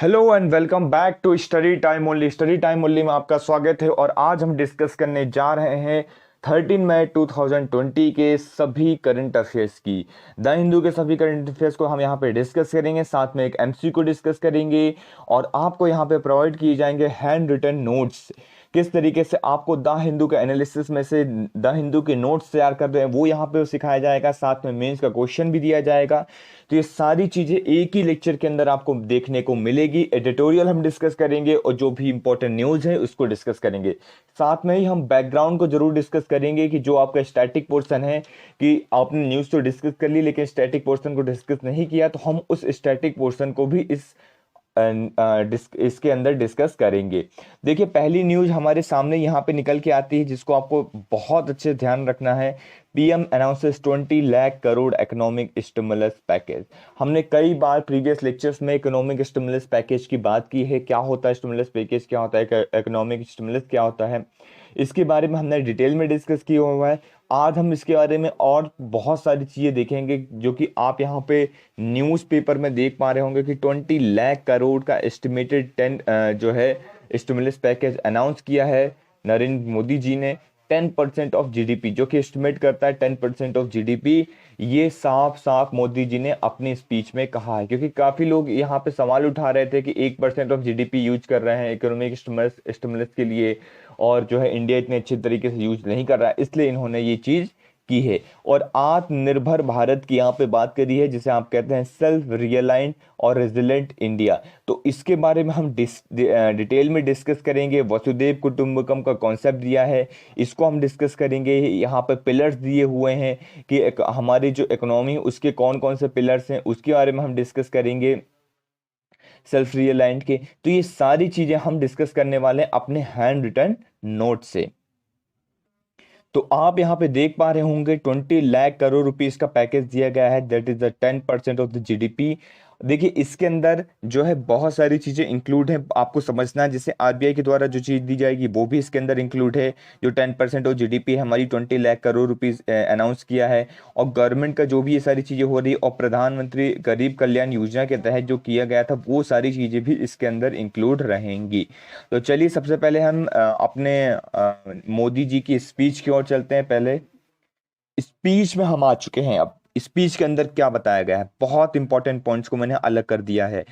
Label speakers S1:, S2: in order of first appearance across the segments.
S1: Hello and welcome back to study time only. Study time only में आपका स्वागत है और आज हम डिस्कस करने जा रहे हैं 13 मई 2020 के सभी करंट अफेयर्स की। द हिंदू के सभी करंट अफेयर्स को हम यहाँ पे डिस्कस करेंगे, साथ में एक एमसी को डिस्कस करेंगे और आपको यहाँ पे प्रोवाइड किए जाएंगे हैंड रिटन नोट्स। किस तरीके से आपको द हिंदू के एनालिसिस में से द हिंदू के नोट्स तैयार कर रहे हैं वो यहाँ पे सिखाया जाएगा, साथ में मेंस का क्वेश्चन भी दिया जाएगा। तो ये सारी चीजें एक ही लेक्चर के अंदर आपको देखने को मिलेगी। एडिटोरियल हम डिस्कस करेंगे और जो भी इंपॉर्टेंट न्यूज है उसको डिस्कस करेंगे। साथ में ही हम बैकग्राउंड को जरूर डिस्कस करेंगे कि जो आपका स्टैटिक पोर्शन है, कि आपने न्यूज तो डिस्कस कर ली लेकिन स्टैटिक पोर्शन को डिस्कस नहीं किया, तो हम उस स्टैटिक पोर्शन को भी इसके अंदर डिस्कस करेंगे। देखिए, पहली न्यूज हमारे सामने यहाँ पे निकल के आती है जिसको आपको बहुत अच्छे ध्यान रखना है। PM announces 20 lakh crore economic stimulus package. हमने कई बार प्रीवियस लेक्चर्स में इकोनॉमिक स्टिमुलस पैकेज की बात की है। क्या होता है स्टिमुलस पैकेज, क्या होता है इकोनॉमिक स्टिमुलस, क्या होता है, इसके बारे में हमने डिटेल में डिस्कस किया हुआ है। आज हम इसके बारे में और बहुत सारी चीज़ें देखेंगे जो कि आप यहाँ पे न्यूज़पेपर में देख पा रहे होंगे कि 20 लाख करोड़ का एस्टिमेटेड 10 जो है स्टिमुलस पैकेज अनाउंस किया है नरेंद्र मोदी जी ने। 10% ऑफ जीडीपी, जो कि एस्टिमेट करता है 10% ऑफ जीडीपी, ये साफ साफ मोदी जी ने अपनी स्पीच में कहा है। क्योंकि काफ़ी लोग यहाँ पे सवाल उठा रहे थे कि 1% ऑफ जीडीपी यूज कर रहे हैं इकोनॉमिक स्टिमुलस के लिए और जो है इंडिया इतने अच्छे तरीके से यूज नहीं कर रहा है, इसलिए इन्होंने ये चीज़ की है। और आत्मनिर्भर भारत की यहाँ पे बात करी है, जिसे आप कहते हैं सेल्फ रियलाइंट और रेजिलेंट इंडिया। तो इसके बारे में हम डिटेल में डिस्कस करेंगे। वसुदेव कुटुंबकम का कॉन्सेप्ट दिया है, इसको हम डिस्कस करेंगे। यहाँ पे पिलर्स दिए हुए हैं कि हमारी जो इकोनॉमी उसके कौन कौन से पिलर्स हैं, उसके बारे में हम डिस्कस करेंगे सेल्फ रियलाइंट के। तो ये सारी चीजें हम डिस्कस करने वाले हैं अपने हैंड रिटन नोट से। तो आप यहाँ पे देख पा रहे होंगे 20 लाख करोड़ रुपीस का पैकेज दिया गया है, that is the 10% of the GDP. देखिए, इसके अंदर जो है बहुत सारी चीज़ें इंक्लूड हैं, आपको समझना है। जैसे आरबीआई के द्वारा जो चीज़ दी जाएगी वो भी इसके अंदर इंक्लूड है। जो 10% ऑफ जीडीपी है हमारी, 20 लाख करोड़ रुपीस अनाउंस किया है। और गवर्नमेंट का जो भी ये सारी चीज़ें हो रही है और प्रधानमंत्री गरीब कल्याण योजना के तहत जो किया गया था वो सारी चीज़ें भी इसके अंदर इंक्लूड रहेंगी। तो चलिए, सबसे पहले हम अपने मोदी जी की स्पीच की ओर चलते हैं। पहले स्पीच में हम आ चुके हैं। अब स्पीच के अंदर क्या बताया गया है, बहुत इंपॉर्टेंट पॉइंट्स को मैंने अलग कर दिया है।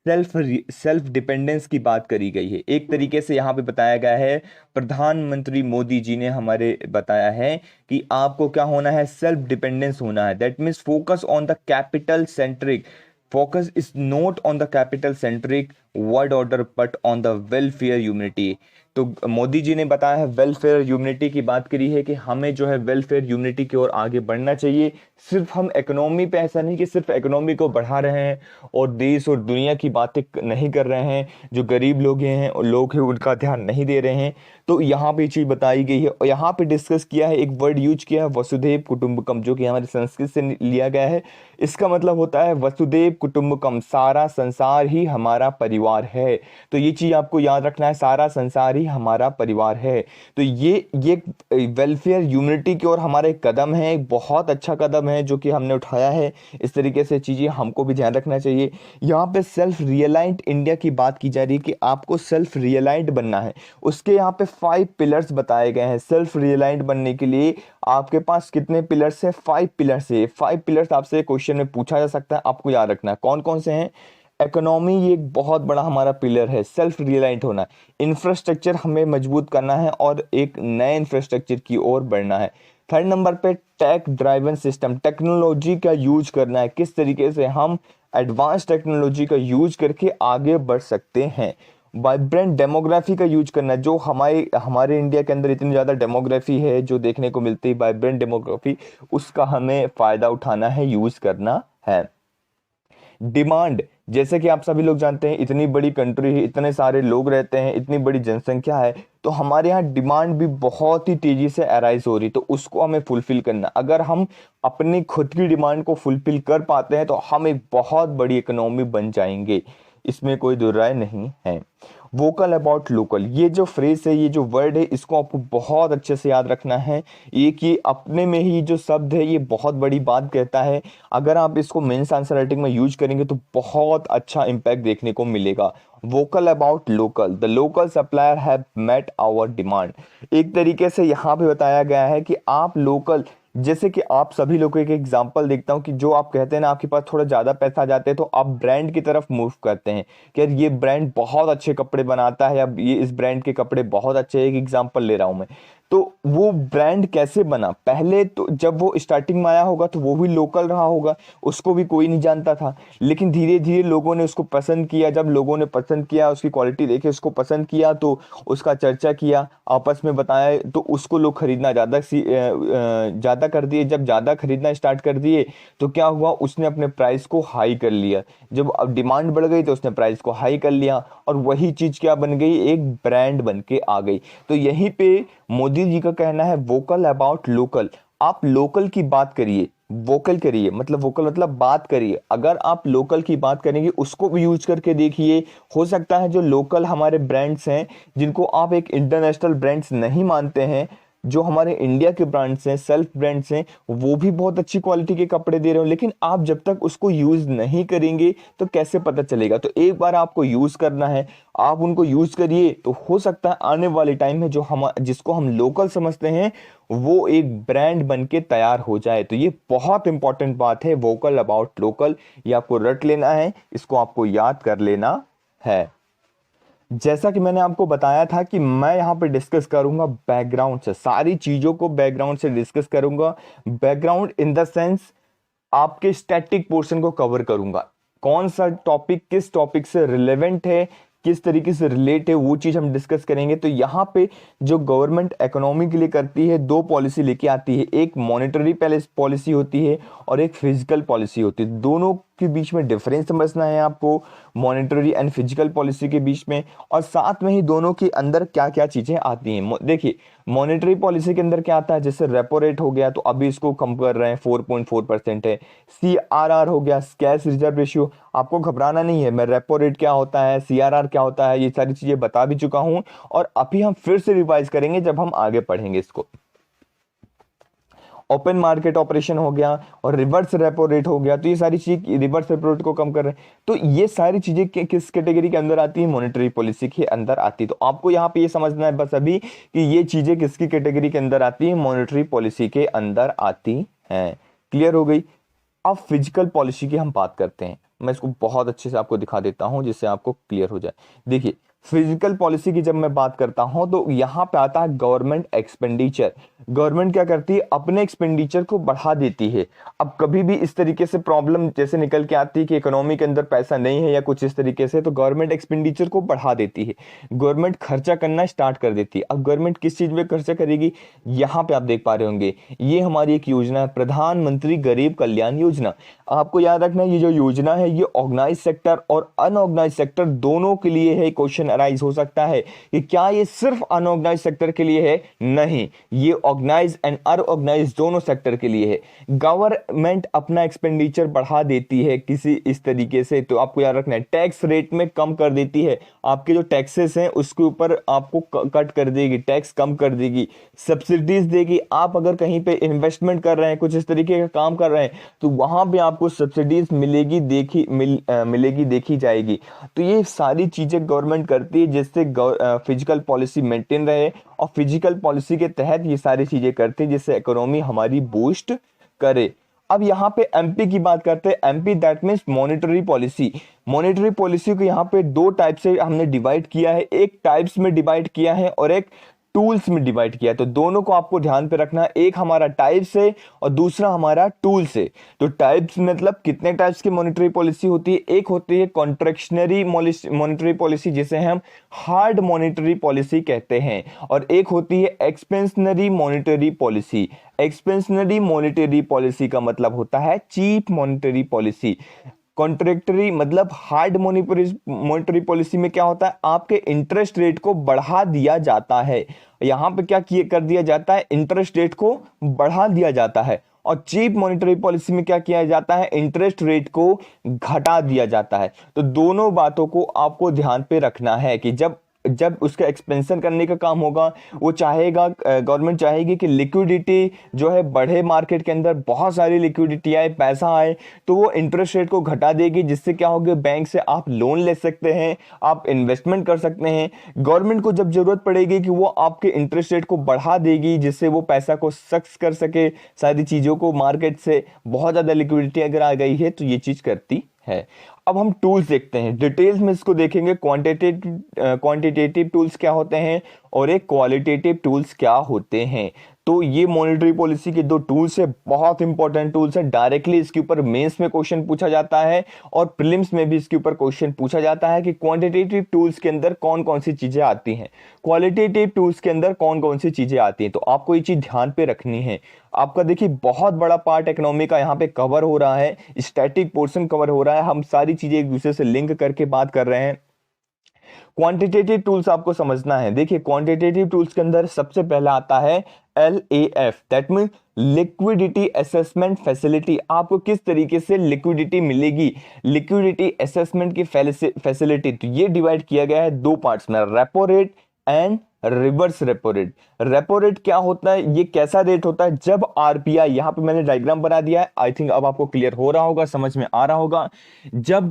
S1: सेल्फ डिपेंडेंस की बात करी गई है। एक तरीके से यहाँ पे बताया गया है, प्रधानमंत्री मोदी जी ने हमारे बताया है कि आपको क्या होना है, सेल्फ डिपेंडेंस होना है। That means focus on the capital centric, focus is not on the capital centric world order but on the welfare unity. तो मोदी जी ने बताया है, वेलफेयर यूनिटी की बात करी है कि हमें जो है वेलफेयर यूनिटी की ओर आगे बढ़ना चाहिए। सिर्फ हम इकोनॉमी पे, ऐसा नहीं कि सिर्फ इकोनॉमी को बढ़ा रहे हैं और देश और दुनिया की बातें नहीं कर रहे हैं, जो गरीब लोग हैं और लोग हैं उनका ध्यान नहीं दे रहे हैं। तो यहाँ पे चीज़ बताई गई है और यहाँ पे डिस्कस किया है, एक वर्ड यूज किया है वसुधैव कुटुंबकम, जो कि हमारे संस्कृत से लिया गया है। इसका मतलब होता है वसुधैव कुटुंबकम, सारा संसार ही हमारा परिवार है। तो ये चीज़ आपको याद रखना है, सारा संसार ही हमारा परिवार है। तो ये वेलफेयर यूनिटी की ओर हमारा एक कदम है, एक बहुत अच्छा कदम है जो कि हमने उठाया है। इस तरीके से चीज़ें हमको भी ध्यान रखना चाहिए। यहाँ पे सेल्फ रियलाइंट इंडिया की बात की जा रही है कि आपको सेल्फ रियलाइंट बनना है। उसके यहाँ पे 5 पिलर्स बताए गए हैं। सेल्फ रियलाइंट बनने के लिए आपके पास कितने पिलर्स है, 5 पिलर्स है। 5 पिलर्स आपसे क्वेश्चन में पूछा जा सकता है, आपको याद रखना है कौन कौन से हैं। इकोनॉमी, ये एक बहुत बड़ा हमारा पिलर है, सेल्फ रियलाइंट होना। इंफ्रास्ट्रक्चर हमें मजबूत करना है और एक नए इंफ्रास्ट्रक्चर की ओर बढ़ना है। थर्ड नंबर पे टेक ड्राइवन सिस्टम, टेक्नोलॉजी का यूज करना है, किस तरीके से हम एडवांस टेक्नोलॉजी का यूज करके आगे बढ़ सकते हैं। वाइब्रेंट डेमोग्राफी का यूज करना है, जो हमारे इंडिया के अंदर इतनी ज़्यादा डेमोग्राफी है जो देखने को मिलती है, वाइब्रेंट डेमोग्राफी, उसका हमें फ़ायदा उठाना है, यूज करना है। डिमांड, जैसे कि आप सभी लोग जानते हैं, इतनी बड़ी कंट्री है, इतने सारे लोग रहते हैं, इतनी बड़ी जनसंख्या है, तो हमारे यहाँ डिमांड भी बहुत ही तेजी से अराइज हो रही, तो उसको हमें फुलफिल करना। अगर हम अपनी खुद की डिमांड को फुलफिल कर पाते हैं तो हम एक बहुत बड़ी इकोनॉमी बन जाएंगे। इसमें कोई दो राय नहीं है। वोकल अबाउट लोकल, ये जो फ्रेज है, ये जो वर्ड है, इसको आपको बहुत अच्छे से याद रखना है। एक ये अपने में ही जो शब्द है ये बहुत बड़ी बात कहता है। अगर आप इसको मेंस आंसर राइटिंग में यूज करेंगे तो बहुत अच्छा इंपैक्ट देखने को मिलेगा। Vocal about local, the local supplier have met our demand. एक तरीके से यहाँ पे बताया गया है कि आप लोकल, जैसे कि आप सभी लोगों के एग्जांपल देखता हूँ कि जो आप कहते हैं ना आपके पास थोड़ा ज़्यादा पैसा आ जाते हैं तो आप ब्रांड की तरफ मूव करते हैं कि यार ये ब्रांड बहुत अच्छे कपड़े बनाता है, अब ये इस ब्रांड के कपड़े बहुत अच्छे हैं। एक एग्जांपल ले रहा हूँ मैं। तो वो ब्रांड कैसे बना, पहले तो जब वो स्टार्टिंग में आया होगा तो वो भी लोकल रहा होगा, उसको भी कोई नहीं जानता था। लेकिन धीरे धीरे लोगों ने उसको पसंद किया, जब लोगों ने पसंद किया, उसकी क्वालिटी देखे, उसको पसंद किया, तो उसका चर्चा किया, आपस में बताया, तो उसको लोग खरीदना ज़्यादा कर दिए। जब ज़्यादा खरीदना स्टार्ट कर दिए तो क्या हुआ, उसने अपने प्राइस को हाई कर लिया। जब अब डिमांड बढ़ गई तो उसने प्राइस को हाई कर लिया और वही चीज़ क्या बन गई, एक ब्रांड बन के आ गई। तो यहीं पे मोदी जी का कहना है वोकल अबाउट लोकल। आप लोकल की बात करिए, वोकल करिए, मतलब वोकल मतलब बात करिए। अगर आप लोकल की बात करेंगे, उसको भी यूज करके देखिए, हो सकता है जो लोकल हमारे ब्रांड्स हैं, जिनको आप एक इंटरनेशनल ब्रांड्स नहीं मानते हैं, जो हमारे इंडिया के ब्रांड्स हैं, सेल्फ ब्रांड्स हैं, वो भी बहुत अच्छी क्वालिटी के कपड़े दे रहे हो। लेकिन आप जब तक उसको यूज नहीं करेंगे तो कैसे पता चलेगा। तो एक बार आपको यूज करना है, आप उनको यूज करिए, तो हो सकता है आने वाले टाइम में जो हम जिसको हम लोकल समझते हैं वो एक ब्रांड बन के तैयार हो जाए। तो ये बहुत इंपॉर्टेंट बात है, वोकल अबाउट लोकल। ये आपको रट लेना है, इसको आपको याद कर लेना है। जैसा कि मैंने आपको बताया था कि मैं यहाँ पे डिस्कस करूंगा बैकग्राउंड से, सारी चीजों को बैकग्राउंड से डिस्कस करूंगा। बैकग्राउंड इन द सेंस आपके स्टैटिक पोर्शन को कवर करूंगा, कौन सा टॉपिक किस टॉपिक से रिलेवेंट है, किस तरीके से रिलेट है, वो चीज हम डिस्कस करेंगे। तो यहाँ पे जो गवर्नमेंट इकोनॉमी के लिए करती है, दो पॉलिसी लेके आती है, एक मॉनेटरी पॉलिसी होती है और एक फिजिकल पॉलिसी होती है। दोनों के बीच में डिफरेंस समझना है आपको, मॉनेटरी एंड फिजिकल पॉलिसी के बीच में, और साथ में ही दोनों के अंदर क्या क्या चीजें आती हैं। देखिए मॉनेटरी पॉलिसी के अंदर क्या आता है, जैसे रेपो रेट हो गया तो अभी इसको कम कर रहे हैं, 4.4% है। CRR हो गया, कैश रिजर्व रेशियो, आपको घबराना नहीं है, मैं रेपो रेट क्या होता है, CRR क्या होता है, ये सारी चीजें बता भी चुका हूं, और अभी हम फिर से रिवाइज करेंगे जब हम आगे पढ़ेंगे इसको। ओपन मार्केट ऑपरेशन हो गया और रिवर्स रेपो रेट हो गया, तो ये सारी चीज रिवर्स रेपो रेट को कम कर रहे हैं। तो ये सारी चीजें किस कैटेगरी के अंदर आती है, मॉनेटरी पॉलिसी के अंदर आती है। तो आपको यहाँ पे ये समझना है बस अभी कि ये चीजें किसकी कैटेगरी के अंदर आती है, मॉनेटरी पॉलिसी के अंदर आती हैं। क्लियर हो गई। अब फिजिकल पॉलिसी की हम बात करते हैं, मैं इसको बहुत अच्छे से आपको दिखा देता हूं जिससे आपको क्लियर हो जाए। देखिए फिजिकल पॉलिसी की जब मैं बात करता हूं तो यहां पे आता है गवर्नमेंट एक्सपेंडिचर। गवर्नमेंट क्या करती है, अपने एक्सपेंडिचर को बढ़ा देती है। अब कभी भी इस तरीके से प्रॉब्लम जैसे निकल के आती है कि इकोनॉमी के अंदर पैसा नहीं है या कुछ इस तरीके से, तो गवर्नमेंट एक्सपेंडिचर को बढ़ा देती है, गवर्नमेंट खर्चा करना स्टार्ट कर देती है। अब गवर्नमेंट किस चीज में खर्चा करेगी, यहाँ पे आप देख पा रहे होंगे, ये हमारी एक योजना है, प्रधानमंत्री गरीब कल्याण योजना। आपको याद रखना है ये जो योजना है ये ऑर्गेनाइज सेक्टर और अनऑर्गेनाइज सेक्टर दोनों के लिए है। क्वेश्चन अराइज हो सकता है कि क्या ये सिर्फ अनऑर्गेनाइज सेक्टर के लिए है, नहीं, ये ऑर्गेनाइज एंड अनऑर्गेनाइज दोनों सेक्टर के लिए है। गवर्नमेंट अपना एक्सपेंडिचर बढ़ा देती है किसी इस तरीके से, तो आपको याद रखना है टैक्स रेट में कम कर देती है, आपके जो टैक्सेस हैं उसके ऊपर आपको कट कर देगी, टैक्स कम कर देगी, सब्सिडीज देगी। आप अगर कहीं पे इन्वेस्टमेंट कर रहे हैं, कुछ इस तरीके का काम कर रहे हैं, तो वहां पे आपको सब्सिडीज मिलेगी देखी जाएगी। तो ये सारी चीजें गवर्नमेंट करती है जिससे फिजिकल पॉलिसी मेंटेन रहे, और फिजिकल पॉलिसी के तहत ये सारी चीजें करती है जिससे इकोनॉमी हमारी बूस्ट करे। अब यहाँ पे एमपी की बात करते हैं, MP that means monetary policy. Monetary policy को यहाँ पे दो टाइप से हमने डिवाइड किया है, एक टाइप्स में डिवाइड किया है और एक टूल्स में डिवाइड किया है। तो दोनों को आपको ध्यान पे रखना है, एक हमारा टाइप्स है और दूसरा हमारा टूल्स है। तो टाइप्स मतलब कितने टाइप्स की मॉनेटरी पॉलिसी होती है, एक होती है कॉन्ट्रैक्शनरी मॉनेटरी पॉलिसी जिसे हम हार्ड मॉनेटरी पॉलिसी कहते हैं, और एक होती है expansionary monetary policy. Expansionary monetary policy का मतलब होता है चीप मॉनेटरी पॉलिसी। कॉन्ट्रैक्टरी मतलब हार्ड मॉनेटरी पॉलिसी में क्या होता है, आपके इंटरेस्ट रेट को बढ़ा दिया जाता है। यहाँ पे क्या किए कर दिया जाता है, इंटरेस्ट रेट को बढ़ा दिया जाता है। और चीप मॉनेटरी पॉलिसी में क्या किया जाता है, इंटरेस्ट रेट को घटा दिया जाता है। तो दोनों बातों को आपको ध्यान पे रखना है कि जब जब उसका एक्सपेंशन करने का काम होगा, वो चाहेगा, गवर्नमेंट चाहेगी कि लिक्विडिटी जो है बढ़े, मार्केट के अंदर बहुत सारी लिक्विडिटी आए, पैसा आए, तो वो इंटरेस्ट रेट को घटा देगी, जिससे क्या होगा, बैंक से आप लोन ले सकते हैं, आप इन्वेस्टमेंट कर सकते हैं। गवर्नमेंट को जब जरूरत पड़ेगी कि वो आपके इंटरेस्ट रेट को बढ़ा देगी, जिससे वो पैसा को सक्स कर सके सारी चीज़ों को, मार्केट से बहुत ज़्यादा लिक्विडिटी अगर आ गई है तो ये चीज़ करती है। अब हम टूल्स देखते हैं, डिटेल्स में इसको देखेंगे, क्वांटिटेटिव टूल्स क्या होते हैं और एक क्वालिटेटिव टूल्स क्या होते हैं। तो ये मॉनेटरी पॉलिसी के दो टूल्स है, बहुत इंपॉर्टेंट टूल्स है। डायरेक्टली इसके ऊपर मेंस में क्वेश्चन पूछा जाता है और प्रीलिम्स में भी इसके ऊपर क्वेश्चन पूछा जाता है कि क्वांटिटेटिव टूल्स के अंदर कौन कौन सी चीजें आती हैं, क्वालिटेटिव टूल्स के अंदर कौन कौन सी चीजें आती हैं। तो आपको ये चीज ध्यान पे रखनी है। आपका देखिए बहुत बड़ा पार्ट इकोनॉमी का यहाँ पे कवर हो रहा है, स्टैटिक पोर्शन कवर हो रहा है, हम सारी चीजें एक दूसरे से लिंक करके बात कर रहे हैं। क्वांटिटेटिव टूल्स आपको समझना है। देखिए क्वांटिटेटिव टूल्स के अंदर सबसे पहला आता है LAF, that mean liquidity assessment facility. आपको किस तरीके से लिक्विडिटी मिलेगी, लिक्विडिटी असेसमेंट की फैसिलिटी। तो ये डिवाइड किया गया है दो पार्ट्स में, repo rate and reverse repo rate. Repo rate क्या होता है, ये कैसा रेट होता है, जब RBI, यहां पे मैंने डायग्राम बना दिया है, आई थिंक अब आपको क्लियर हो रहा होगा, समझ में आ रहा होगा। जब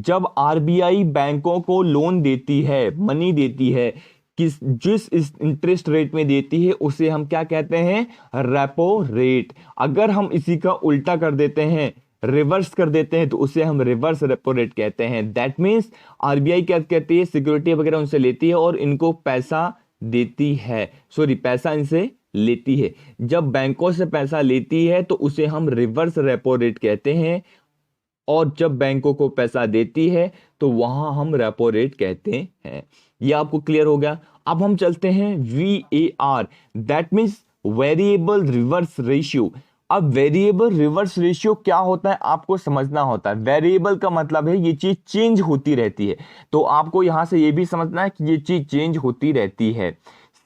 S1: जब RBI बैंकों को लोन देती है, मनी देती है, जिस इस इंटरेस्ट रेट में देती है, उसे हम क्या कहते हैं, रेपो रेट। अगर हम इसी का उल्टा कर देते हैं, रिवर्स कर देते हैं, तो उसे हम रिवर्स रेपो रेट कहते हैं। दैट मीन्स RBI क्या कहती है, सिक्योरिटी वगैरह उनसे लेती है और इनको पैसा देती है, पैसा इनसे लेती है। जब बैंकों से पैसा लेती है तो उसे हम रिवर्स रेपो रेट कहते हैं, और जब बैंकों को पैसा देती है तो वहां हम रेपो रेट कहते हैं। ये आपको क्लियर हो गया। अब हम चलते हैं VAR, that means variable reverse ratio. अब वेरिएबल रिवर्स रेशियो क्या होता है आपको समझना होता है। वेरिएबल का मतलब है ये चीज चेंज होती रहती है, तो आपको यहां से ये भी समझना है कि ये चीज चेंज होती रहती है।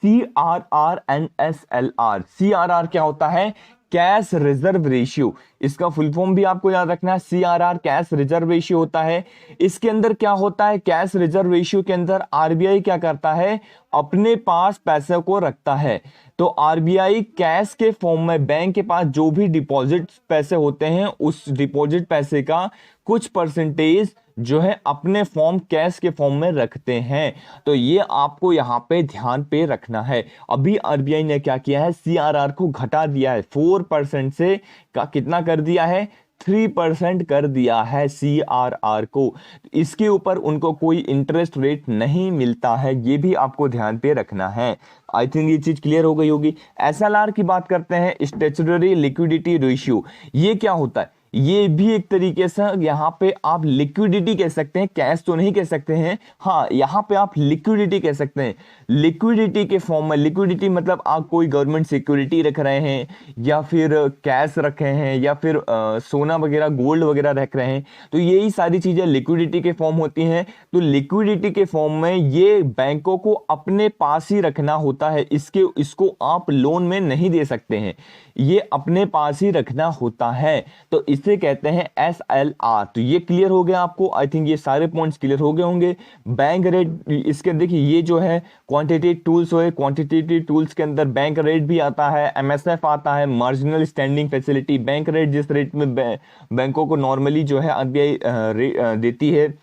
S1: CRR and SLR। CRR क्या होता है, कैश रिजर्व रेशियो, इसका फुल फॉर्म भी आपको याद रखना है। CRR कैश रिजर्व रेशियो होता है। इसके अंदर क्या होता है, कैश रिजर्व रेशियो के अंदर RBI क्या करता है, अपने पास पैसे को रखता है। तो RBI कैश के फॉर्म में बैंक के पास जो भी डिपॉजिट पैसे होते हैं, उस डिपॉजिट पैसे का कुछ परसेंटेज जो है अपने फॉर्म, कैश के फॉर्म में रखते हैं। तो ये आपको यहाँ पे ध्यान पे रखना है। अभी RBI ने क्या किया है, CRR को घटा दिया है, 4% से कितना कर दिया है, 3% कर दिया है CRR को। इसके ऊपर उनको कोई इंटरेस्ट रेट नहीं मिलता है, ये भी आपको ध्यान पे रखना है। आई थिंक ये चीज क्लियर हो गई होगी। SLR की बात करते हैं, स्टैट्यूटरी लिक्विडिटी रेशियो। ये क्या होता है, ये भी एक तरीके से यहाँ पे आप लिक्विडिटी कह सकते हैं, कैश तो नहीं कह सकते हैं, हाँ यहाँ पे आप लिक्विडिटी कह सकते हैं। लिक्विडिटी के फॉर्म में, लिक्विडिटी मतलब आप कोई गवर्नमेंट सिक्योरिटी रख रहे हैं, या फिर कैश रखे हैं, या फिर सोना वगैरह, गोल्ड वगैरह रख रहे हैं, तो यही सारी चीजें लिक्विडिटी के फॉर्म होती हैं। तो लिक्विडिटी के फॉर्म में ये बैंकों को अपने पास ही रखना होता है, इसको आप लोन में नहीं दे सकते हैं, ये अपने पास ही रखना होता है। तो इसे कहते हैं SLR। तो ये क्लियर हो गया आपको, आई थिंक ये सारे पॉइंट्स क्लियर हो गए होंगे। बैंक रेट, इसके देखिए ये जो है क्वांटिटेटिव टूल्स है, क्वांटिटेटिव टूल्स के अंदर बैंक रेट भी आता है, MSF आता है, marginal standing facility. Bank rate जिस रेट में बैंकों को नॉर्मली जो है RBI देती है,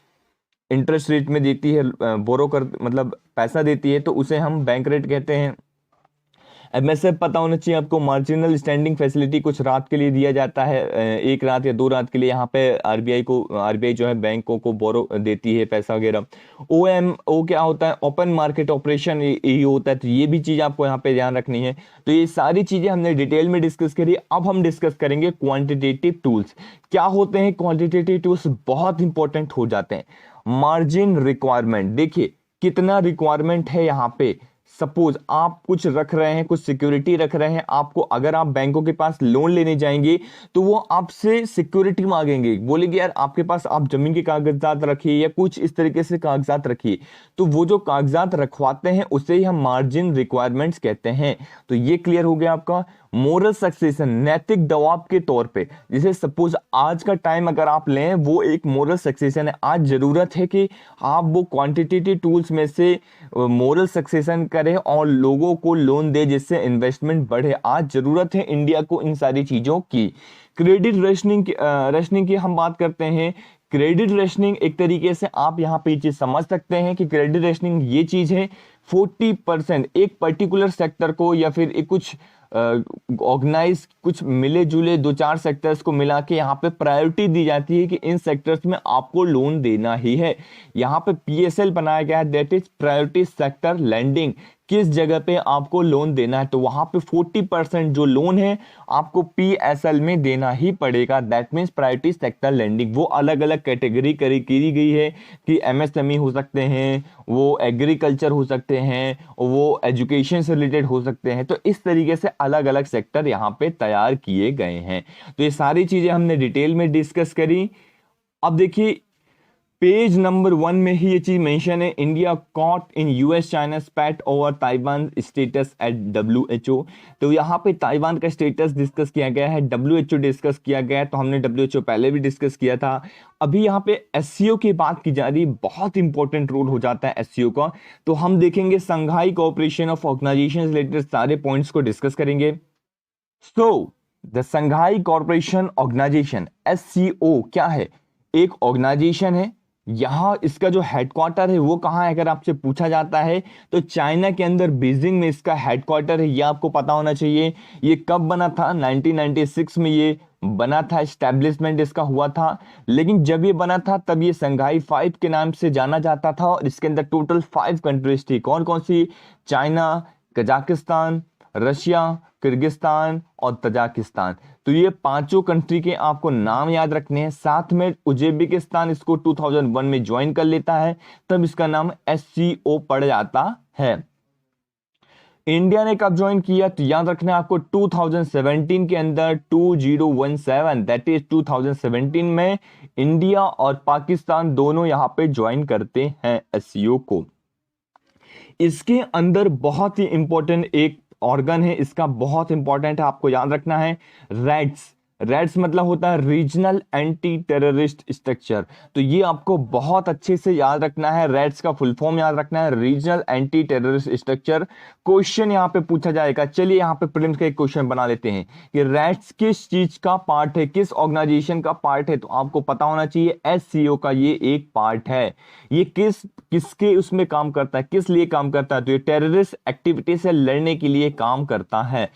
S1: इंटरेस्ट रेट में देती है, बोरो कर मतलब पैसा देती है, तो उसे हम बैंक रेट कहते हैं। MSF पता होना चाहिए आपको, मार्जिनल स्टैंडिंग फैसिलिटी, कुछ रात के लिए दिया जाता है, 1 रात या 2 रात के लिए यहाँ पे RBI जो है बैंकों को बोरो देती है पैसा वगैरह। OMO क्या होता है, ओपन मार्केट ऑपरेशन, ये होता है। तो ये भी चीज आपको यहाँ पे ध्यान रखनी है। तो ये सारी चीजें हमने डिटेल में डिस्कस करी। अब हम डिस्कस करेंगे क्वांटिटेटिव टूल्स क्या होते हैं। क्वांटिटेटिव टूल्स बहुत इंपॉर्टेंट हो जाते हैं। मार्जिन रिक्वायरमेंट, देखिए कितना रिक्वायरमेंट है यहाँ पे। सपोज आप कुछ रख रहे हैं, कुछ सिक्योरिटी रख रहे हैं, आपको अगर आप बैंकों के पास लोन लेने जाएंगे तो वो आपसे सिक्योरिटी मांगेंगे, बोलेंगे यार आपके पास आप जमीन के कागजात रखिए या कुछ इस तरीके से कागजात रखिए। तो वो जो कागजात रखवाते हैं उसे ही हम मार्जिन रिक्वायरमेंट्स कहते हैं। तो ये क्लियर हो गया आपका। मोरल सक्सेशन, नैतिक दबाव के तौर पे, जैसे सपोज आज का टाइम अगर आप लें वो एक मोरल सक्सेशन है। आज जरूरत है कि आप वो क्वांटिटेटिव टूल्स में से मोरल सक्सेशन करें और लोगों को लोन दे जिससे इन्वेस्टमेंट बढ़े। आज जरूरत है इंडिया को इन सारी चीजों की। क्रेडिट रेशनिंग की हम बात करते हैं। क्रेडिट रेशनिंग एक तरीके से आप यहाँ पे ये चीज समझ सकते हैं कि क्रेडिट रेशनिंग ये चीज है 40% एक पर्टिकुलर सेक्टर को या फिर एक कुछ ऑर्गेनाइज कुछ मिले जुले दो चार सेक्टर्स को मिला के यहाँ पे प्रायोरिटी दी जाती है कि इन सेक्टर्स में आपको लोन देना ही है। यहाँ पे पीएसएल बनाया गया है, that is priority sector lending. किस जगह पे आपको लोन देना है तो वहां पे 40% जो लोन है आपको पीएसएल में देना ही पड़ेगा, that means priority sector lending. वो अलग अलग कैटेगरी की गई है कि एमएसएमई हो सकते हैं, वो एग्रीकल्चर हो सकते हैं, वो एजुकेशन से रिलेटेड हो सकते हैं। तो इस तरीके से अलग अलग सेक्टर यहाँ पे तैयार किए गए हैं। तो ये सारी चीजें हमने डिटेल में डिस्कस करी। अब देखिए पेज नंबर 1 में ही ये चीज मेंशन है, India caught in US China स्पैट over Taiwan status at WHO. तो यहाँ पे ताइवान का स्टेटस डिस्कस किया गया है, डब्ल्यूएचओ डिस्कस किया गया है। तो हमने डब्ल्यूएचओ पहले भी डिस्कस किया था। अभी यहाँ पे एससीओ की बात की जा रही, बहुत इंपॉर्टेंट रोल हो जाता है एससीओ का। तो हम देखेंगे Shanghai cooperation of organization related सारे पॉइंट्स को डिस्कस करेंगे। So the Shanghai corporation organization SCO क्या है? एक ऑर्गेनाइजेशन है। यहां इसका जो हेडक्वार्टर है वो कहां है अगर आपसे पूछा जाता है तो चाइना के अंदर बीजिंग में इसका हेडक्वार्टर है। ये आपको पता होना चाहिए। ये कब बना था? 1996 में ये बना था, एस्टेब्लिशमेंट इसका हुआ था। लेकिन जब ये बना था तब ये संघाई 5 के नाम से जाना जाता था और इसके अंदर टोटल 5 कंट्रीज थी। कौन कौन सी? चाइना, कजाकिस्तान, रशिया, किर्गिस्तान और तजाकिस्तान। तो ये पांचों कंट्री के आपको नाम याद रखने हैं। साथ में उज्बेकिस्तान इसको 2001 में ज्वाइन कर लेता है, तब इसका नाम एससीओ पड़ जाता है। इंडिया ने कब ज्वाइन किया तो याद रखना है आपको 2017 के अंदर 2017 दैट इज 2017 में इंडिया और पाकिस्तान दोनों यहां पे ज्वाइन करते हैं एससीओ को। इसके अंदर बहुत ही इंपॉर्टेंट एक ऑर्गन है, इसका बहुत इंपॉर्टेंट है, आपको याद रखना है, रैट्स। रैट्स मतलब होता है रीजनल एंटी टेररिस्ट स्ट्रक्चर। तो ये आपको बहुत अच्छे से याद रखना है, रैट्स का फुल फॉर्म याद रखना है, regional anti terrorist structure. Question यहाँ पे पूछा जाएगा। चलिए यहाँ पे प्रीलिम्स का एक क्वेश्चन बना लेते हैं कि रैट्स किस चीज का पार्ट है, किस ऑर्गेनाइजेशन का पार्ट है। तो आपको पता होना चाहिए एससीओ का ये एक पार्ट है। ये किसके उसमें काम करता है, किस लिए काम करता है? तो ये टेररिस्ट एक्टिविटी से लड़ने के लिए काम करता है।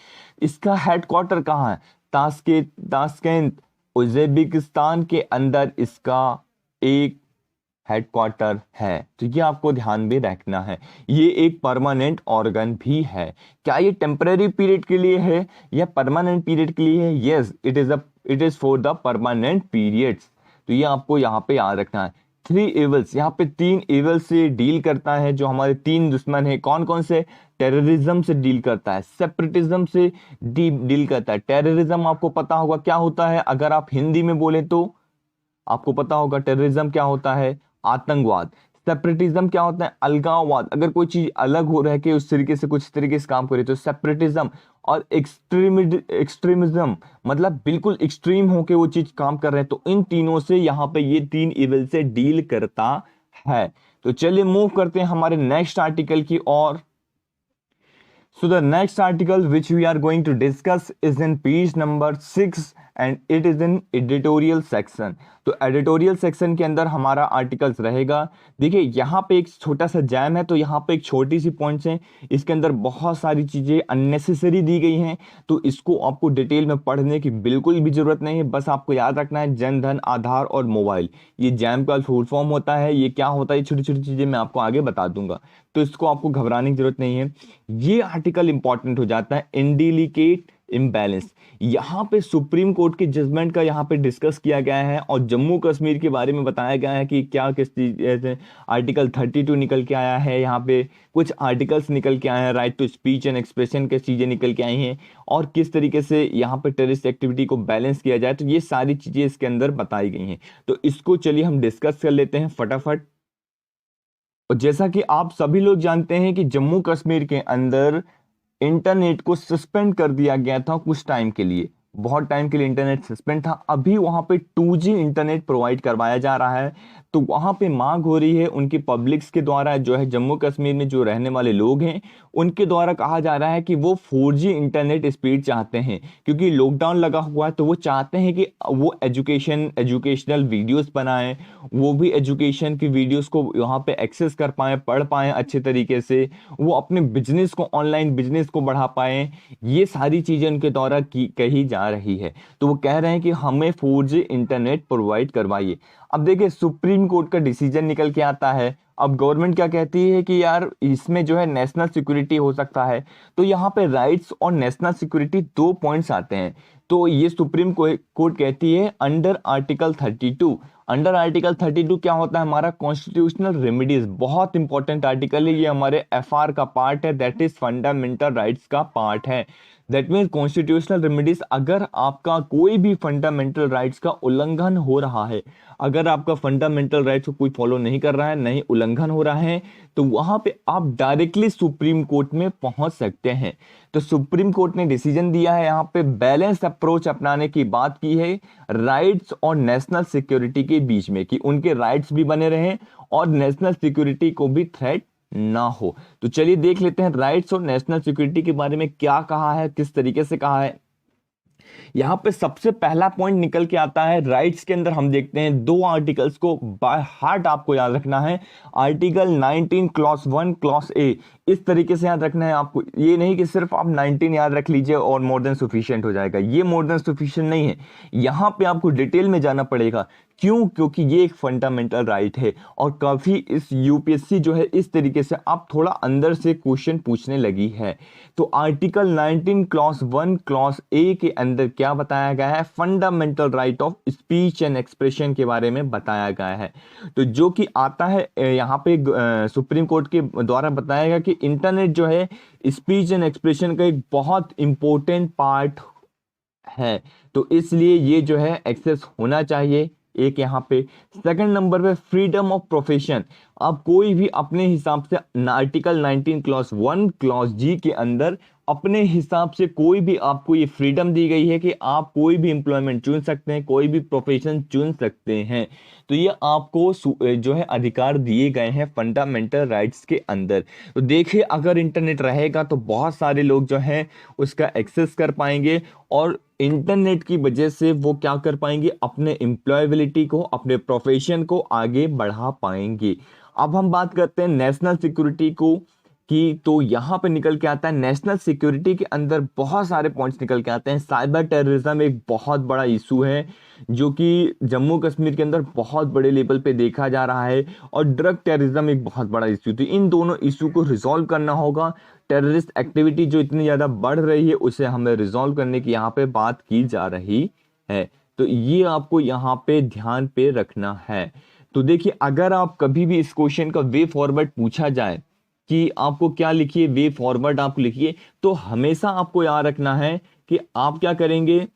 S1: इसका हेडक्वार्टर कहाँ है? ताशकेंत उज्बेकिस्तान के अंदर इसका एक हेडक्वार्टर है। तो ये आपको ध्यान में रखना है। ये एक परमानेंट ऑर्गन भी है। क्या ये टेम्पररी पीरियड के लिए है या परमानेंट पीरियड के लिए है? Yes, it is for the permanent periods. तो ये आपको यहाँ पे याद रखना है। 3 एवल्स, यहाँ पे 3 एवल से डील करता है। जो हमारे 3 दुश्मन है कौन कौन से? टेररिज्म से डील करता है, सेपरेटिज्म से डील करता है। टेररिज्म आपको पता होगा क्या होता है, अगर आप हिंदी में बोले तो आपको पता होगा टेररिज्म क्या होता है? आतंकवाद। सेपरेटिज्म क्या होता है? अलगाववाद। अगर कोई चीज अलग हो रह के उस तरीके से कुछ तरीके से काम करे तो सेपरेटिज्म। और एक्सट्रीमिज्म मतलब बिल्कुल एक्सट्रीम होके वो चीज काम कर रहे हैं। तो इन तीनों से यहाँ पे ये 3 इविल से डील करता है। तो चलिए मूव करते हैं हमारे नेक्स्ट आर्टिकल की ओर। So the next article which we are going to discuss is in page number 6 and it is in editorial section. तो एडिटोरियल सेक्शन के अंदर हमारा आर्टिकल्स रहेगा। देखिए यहाँ पे एक छोटा सा जैम है, तो यहाँ पे एक छोटी सी पॉइंट्स हैं, इसके अंदर बहुत सारी चीजें अननेसेसरी दी गई हैं। तो इसको आपको डिटेल में पढ़ने की बिल्कुल भी जरूरत नहीं है। बस आपको याद रखना है जन धन, आधार और मोबाइल, ये जैम का फुल फॉर्म होता है। ये क्या होता है, छोटी छोटी चीजें मैं आपको आगे बता दूंगा, तो इसको आपको घबराने की जरूरत नहीं है। ये आर्टिकल इंपॉर्टेंट हो जाता है, इंडिलिकेट इम्बैलेंस। यहाँ पे सुप्रीम कोर्ट के जजमेंट का यहाँ पे डिस्कस किया गया है और जम्मू कश्मीर के बारे में बताया गया है कि क्या किस चीज। आर्टिकल 32 निकल के आया है, यहाँ पे कुछ आर्टिकल्स निकल के आए हैं, right to speech and expression के चीजें निकल के आई हैं, और किस तरीके से यहाँ पे टेररिस्ट एक्टिविटी को बैलेंस किया जाए। तो ये सारी चीजें इसके अंदर बताई गई हैं। तो इसको चलिए हम डिस्कस कर लेते हैं फटाफट। और जैसा कि आप सभी लोग जानते हैं कि जम्मू कश्मीर के अंदर इंटरनेट को सस्पेंड कर दिया गया था कुछ टाइम के लिए, बहुत टाइम के लिए इंटरनेट सस्पेंड था। अभी वहां पे 2G इंटरनेट प्रोवाइड करवाया जा रहा है। तो वहां पे मांग हो रही है उनकी पब्लिक्स के द्वारा, जो है जम्मू कश्मीर में जो रहने वाले लोग हैं उनके द्वारा कहा जा रहा है कि वो 4G इंटरनेट स्पीड चाहते हैं, क्योंकि लॉकडाउन लगा हुआ है। तो वो चाहते हैं कि वो एजुकेशनल वीडियोस बनाएं, वो भी एजुकेशन की वीडियोस को वहाँ पे एक्सेस कर पाएं, पढ़ पाएं अच्छे तरीके से, वो अपने बिजनेस को, ऑनलाइन बिजनेस को बढ़ा पाएं। ये सारी चीजें उनके द्वारा कही जा रही है। तो वो कह रहे हैं कि हमें 4G इंटरनेट प्रोवाइड करवाइए। अब देखिए सुप्रीम कोर्ट का डिसीजन निकल के आता है। अब गवर्नमेंट क्या कहती है कि यार इसमें जो है नेशनल सिक्योरिटी हो सकता है। तो यहाँ पे राइट्स और नेशनल सिक्योरिटी 2 पॉइंट्स आते हैं। तो ये सुप्रीम कोर्ट कहती है अंडर आर्टिकल 32, अंडर आर्टिकल 32 क्या होता है, हमारा कॉन्स्टिट्यूशनल रेमेडीज, बहुत इंपॉर्टेंट आर्टिकल है ये, हमारे FR का पार्ट है, दैट इज फंडामेंटल राइट्स का पार्ट है। दैट मीन्स कॉन्स्टिट्यूशनल रेमेडीज, अगर आपका कोई भी फंडामेंटल राइट्स का उल्लंघन हो रहा है, अगर आपका फंडामेंटल राइट्स को कोई फॉलो नहीं कर रहा है, नहीं उल्लंघन हो रहा है, तो वहां पे आप डायरेक्टली सुप्रीम कोर्ट में पहुंच सकते हैं। तो सुप्रीम कोर्ट ने डिसीजन दिया है, यहाँ पे बैलेंस अप्रोच अपनाने की बात की है राइट्स और नेशनल सिक्योरिटी के बीच में, कि उनके राइट्स भी बने रहें और नेशनल सिक्योरिटी को भी थ्रेट ना हो। तो चलिए देख लेते हैं राइट्स और नेशनल सिक्योरिटी के बारे में क्या कहा है, किस तरीके से कहा है। यहां पे सबसे पहला पॉइंट निकल के आता है राइट्स के अंदर। हम देखते हैं 2 आर्टिकल्स को बाय हार्ट आपको याद रखना है। आर्टिकल 19 क्लॉज 1 क्लॉज ए, इस तरीके से याद रखना है आपको। ये नहीं कि सिर्फ आप 19 याद रख लीजिए और मोर देन सफिशिएंट हो जाएगा, ये मोर देन सफिशिएंट नहीं है। यहां पे आपको डिटेल में जाना पड़ेगा। क्यों? क्योंकि ये एक फंडामेंटल राइट है और काफी इस यूपीएससी जो है इस तरीके से आप थोड़ा अंदर से क्वेश्चन पूछने लगी है। तो आर्टिकल 19 क्लॉज 1 क्लॉज ए के अंदर क्या बताया गया है, fundamental right of speech and expression के बारे में बताया गया है। तो जो कि आता है यहाँ पे सुप्रीम कोर्ट के द्वारा बताया गया कि इंटरनेट जो है स्पीच एंड एक्सप्रेशन का एक बहुत इंपॉर्टेंट पार्ट है, तो इसलिए ये जो है एक्सेस होना चाहिए। एक यहाँ पे सेकंड नंबर पे फ्रीडम ऑफ प्रोफेशन। अब कोई भी अपने हिसाब से आर्टिकल 19 क्लॉज 1 क्लॉज जी के अंदर अपने हिसाब से कोई भी आपको ये फ्रीडम दी गई है कि आप कोई भी एम्प्लॉयमेंट चुन सकते हैं, कोई भी प्रोफेशन चुन सकते हैं। तो ये आपको जो है अधिकार दिए गए हैं फंडामेंटल राइट्स के अंदर। तो देखिए अगर इंटरनेट रहेगा तो बहुत सारे लोग जो हैं उसका एक्सेस कर पाएंगे और इंटरनेट की वजह से वो क्या कर पाएंगे, अपने एम्प्लॉयबिलिटी को, अपने प्रोफेशन को आगे बढ़ा पाएंगे। अब हम बात करते हैं नेशनल सिक्योरिटी को कि, तो यहाँ पे निकल के आता है नेशनल सिक्योरिटी के अंदर बहुत सारे पॉइंट्स निकल के आते हैं। साइबर टेररिज्म एक बहुत बड़ा इशू है जो कि जम्मू कश्मीर के अंदर बहुत बड़े लेवल पे देखा जा रहा है, और ड्रग टेररिज्म एक बहुत बड़ा इशू। तो इन दोनों इशू को रिजॉल्व करना होगा। टेररिस्ट एक्टिविटी जो इतनी ज़्यादा बढ़ रही है उसे हमें रिजॉल्व करने की यहाँ पे बात की जा रही है। तो ये आपको यहाँ पे ध्यान पे रखना है। तो देखिए अगर आप कभी भी इस क्वेश्चन का वे फॉरवर्ड पूछा जाए कि आपको क्या लिखिए, वे फॉरवर्ड आप लिखिए, तो हमेशा आपको याद रखना है कि आप क्या करेंगे,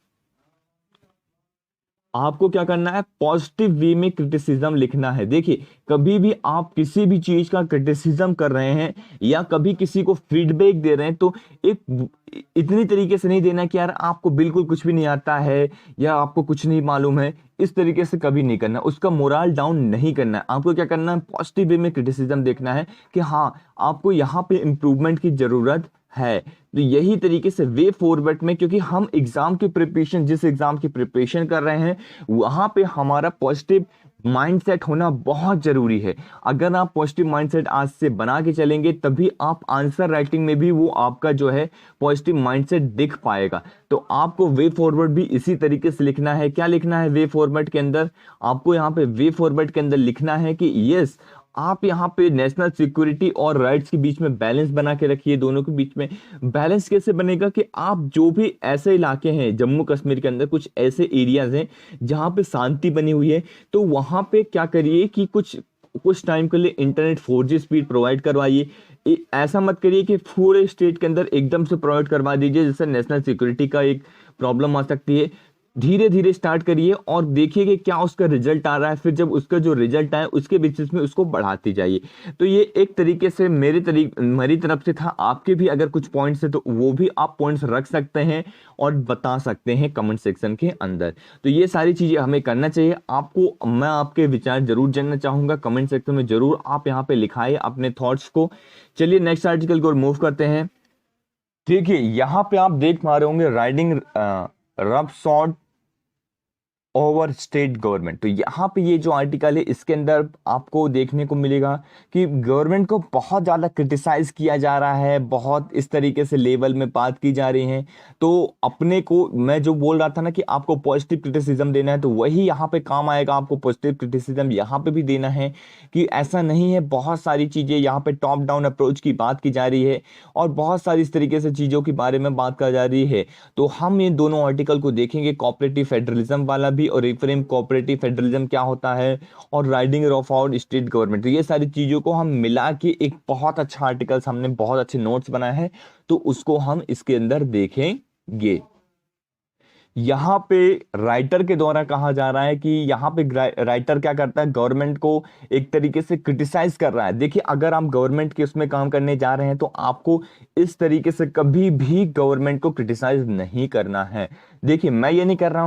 S1: आपको क्या करना है, पॉजिटिव वे में क्रिटिसिज्म लिखना है। देखिए कभी भी आप किसी भी चीज का क्रिटिसिज्म कर रहे हैं या कभी किसी को फीडबैक दे रहे हैं तो एक इतनी तरीके से नहीं देना कि यार आपको बिल्कुल कुछ भी नहीं आता है या आपको कुछ नहीं मालूम है, इस तरीके से कभी नहीं करना, उसका मोरल डाउन नहीं करना है। आपको क्या करना है, पॉजिटिव वे में क्रिटिसिज्म देखना है कि हाँ आपको यहाँ पे इंप्रूवमेंट की जरूरत है। तो यही तरीके से वे फॉरवर्ड में, क्योंकि हम एग्जाम की प्रिपरेशन, जिस एग्जाम की प्रिपरेशन कर रहे हैं वहां पे हमारा पॉजिटिव माइंडसेट होना बहुत जरूरी है। अगर आप पॉजिटिव माइंडसेट आज से बना के चलेंगे तभी आप आंसर राइटिंग में भी वो आपका जो है पॉजिटिव माइंडसेट दिख पाएगा। तो आपको वे फॉरवर्ड भी इसी तरीके से लिखना है। क्या लिखना है वे फॉरवर्ड के अंदर, आपको यहाँ पे वे फॉरवर्ड के अंदर लिखना है कि यस आप यहाँ पे नेशनल सिक्योरिटी और राइट्स के बीच में बैलेंस बना के रखिए। दोनों के बीच में बैलेंस कैसे बनेगा कि आप जो भी ऐसे इलाके हैं जम्मू कश्मीर के अंदर, कुछ ऐसे एरियाज हैं जहाँ पे शांति बनी हुई है, तो वहाँ पे क्या करिए कि कुछ टाइम के लिए इंटरनेट 4G स्पीड प्रोवाइड करवाइए। ऐसा मत करिए कि पूरे स्टेट के अंदर एकदम से प्रोवाइड करवा दीजिए, जिससे नेशनल सिक्योरिटी का एक प्रॉब्लम आ सकती है। धीरे धीरे स्टार्ट करिए और देखिए कि क्या उसका रिजल्ट आ रहा है। फिर जब उसका जो रिजल्ट आए उसके बेसिस में उसको बढ़ाते जाइए। तो ये एक तरीके से मेरी तरफ से था। आपके भी अगर कुछ पॉइंट्स है तो वो भी आप पॉइंट्स रख सकते हैं और बता सकते हैं कमेंट सेक्शन के अंदर। तो ये सारी चीजें हमें करना चाहिए। आपको मैं आपके विचार जरूर जानना चाहूंगा, कमेंट सेक्शन में जरूर आप यहाँ पे लिखाइए अपने थॉट्स को। चलिए नेक्स्ट आर्टिकल को मूव करते हैं। देखिए यहाँ पे आप देख पा रहे होंगे riding rough short over state government. तो यहाँ पे ये जो आर्टिकल है इसके अंदर आपको देखने को मिलेगा कि गवर्नमेंट को बहुत ज़्यादा क्रिटिसाइज किया जा रहा है, बहुत इस तरीके से लेवल में बात की जा रही है। तो अपने को मैं जो बोल रहा था ना कि आपको पॉजिटिव क्रिटिसिज्म देना है, तो वही यहाँ पे काम आएगा। आपको पॉजिटिव क्रिटिसिज्म यहाँ पे भी देना है कि ऐसा नहीं है। बहुत सारी चीज़ें यहाँ पे टॉप डाउन अप्रोच की बात की जा रही है और बहुत सारी इस तरीके से चीज़ों के बारे में बात की जा रही है। तो हम ये दोनों आर्टिकल को देखेंगे, कोऑपरेटिव फेडरलिज्म वाला भी और रिफरेम कोऑपरेटिव फेडरलिज्म क्या होता है और riding of out state government. तो ये सारी चीज़ों को हम मिला के एक बहुत अच्छा आर्टिकल, हमने बहुत अच्छे नोट्स बनाए हैं, तो उसको हम इसके अंदर देखेंगे। यहाँ पे राइटर के द्वारा कहा जा रहा है कि यहाँ पे राइटर क्या करता है, गवर्नमेंट को एक तरीके से क्रिटिसाइज कर रहा है। देखिए अगर आप गवर्नमेंट के उसमें काम करने जा रहे हैं तो आपको इस तरीके से कभी भी गवर्नमेंट को क्रिटिसाइज नहीं करना है। देखिए मैं ये नहीं कह रहा